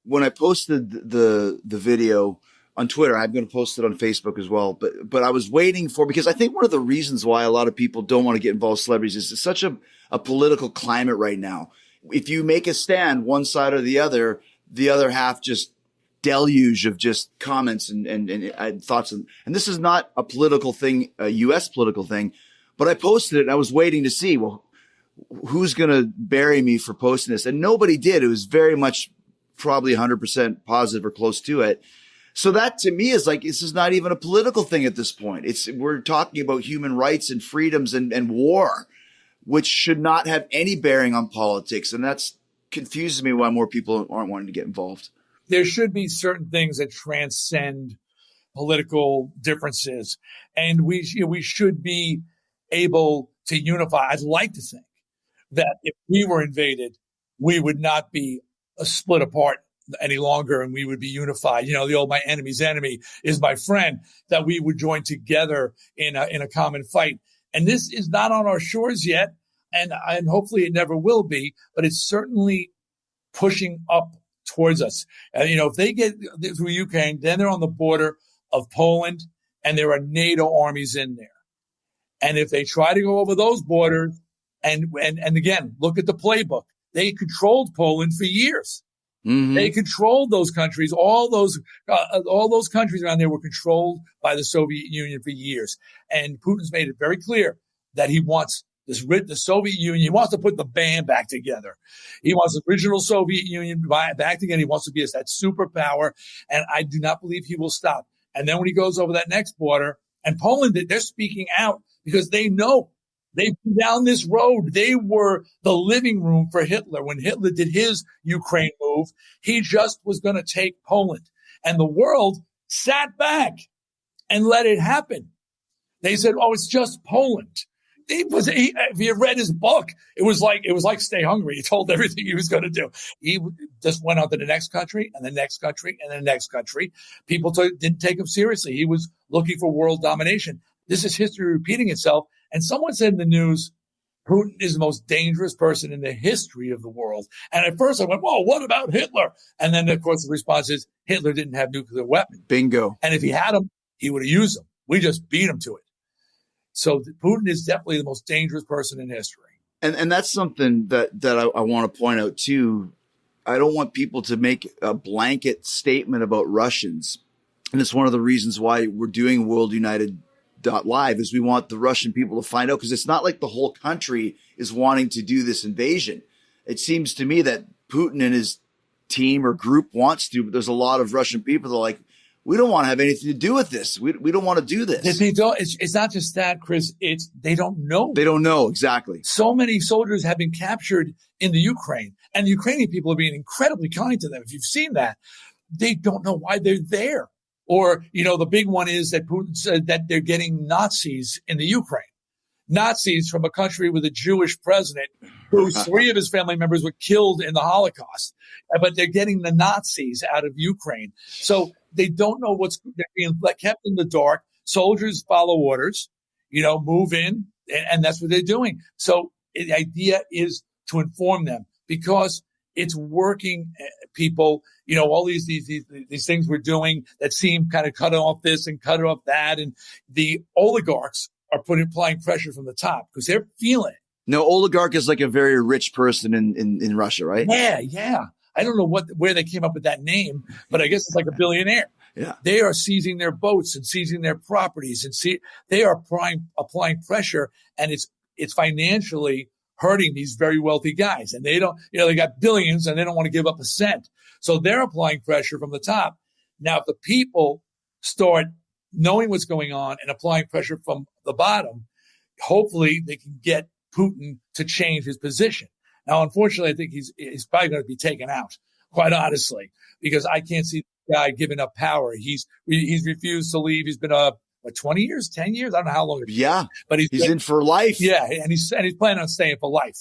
when I posted the video on Twitter, I'm going to post it on Facebook as well. But I was waiting for, because I think one of the reasons why a lot of people don't want to get involved with celebrities is it's such a political climate right now. If you make a stand, one side or the other half just deluge of just comments and thoughts. And this is not a political thing, a U.S. political thing, but I posted it and I was waiting to see, well, who's going to bury me for posting this? And nobody did. It was very much probably 100% positive or close to it. So that to me is like, this is not even a political thing at this point. We're talking about human rights and freedoms and war, which should not have any bearing on politics. And that's confuses me why more people aren't wanting to get involved. There should be certain things that transcend political differences, and we should be able to unify. I'd like to think that if we were invaded, we would not be split apart any longer, and we would be unified. You know, the old "my enemy's enemy is my friend," that we would join together in a common fight. And this is not on our shores yet, and hopefully it never will be, but it's certainly pushing up towards us. And, you know, if they get through Ukraine, then they're on the border of Poland, and there are NATO armies in there. And if they try to go over those borders, and again, look at the playbook. They controlled Poland for years. Mm-hmm. They controlled those countries. All those countries around there were controlled by the Soviet Union for years. And Putin's made it very clear that he wants the Soviet Union. He wants to put the band back together. He wants the original Soviet Union back together. He wants to be that superpower. And I do not believe he will stop. And then when he goes over that next border, and Poland, they're speaking out because they know they've been down this road. They were the living room for Hitler. When Hitler did his Ukraine move, he just was going to take Poland. And the world sat back and let it happen. They said, oh, it's just Poland. If you read his book, it was like Stay Hungry. He told everything he was going to do. He just went on to the next country and the next country and the next country. People didn't take him seriously. He was looking for world domination. This is history repeating itself. And someone said in the news, Putin is the most dangerous person in the history of the world. And at first I went, whoa, what about Hitler? And then, of course, the response is Hitler didn't have nuclear weapons. Bingo. And if he had them, he would have used them. We just beat him to it. So Putin is definitely the most dangerous person in history. And that's something that I want to point out, too. I don't want people to make a blanket statement about Russians. And it's one of the reasons why we're doing WorldUnited.live is we want the Russian people to find out, because it's not like the whole country is wanting to do this invasion. It seems to me that Putin and his team or group wants to, but there's a lot of Russian people that are like, we don't want to have anything to do with this. We don't want to do this. They don't. It's not just that, Chris. They don't know. They don't know, exactly. So many soldiers have been captured in the Ukraine, and the Ukrainian people are being incredibly kind to them. If you've seen that, they don't know why they're there. Or, you know, the big one is that Putin said that they're getting Nazis in the Ukraine. Nazis from a country with a Jewish president who 3 of his family members were killed in the Holocaust. But they're getting the Nazis out of Ukraine. So they don't know they're being kept in the dark. Soldiers follow orders, move in, and that's what they're doing. So the idea is to inform them, because it's working, people, all these things we're doing that seem kind of cut off this and cut off that. And the oligarchs are applying pressure from the top because they're feeling it. No, oligarch is like a very rich person in Russia, right? Yeah. I don't know where they came up with that name, but I guess it's like a billionaire. Yeah. They are seizing their boats and seizing their properties, and they are applying pressure, and it's financially hurting these very wealthy guys. And they don't, they got billions and they don't want to give up a cent. So they're applying pressure from the top. Now, if the people start knowing what's going on and applying pressure from the bottom, hopefully they can get Putin to change his position. Now, unfortunately, I think he's probably going to be taken out, quite honestly, because I can't see the guy giving up power. He's refused to leave. He's been 20 years, 10 years? I don't know how long. Yeah, but he's in for life. Yeah, and he's planning on staying for life.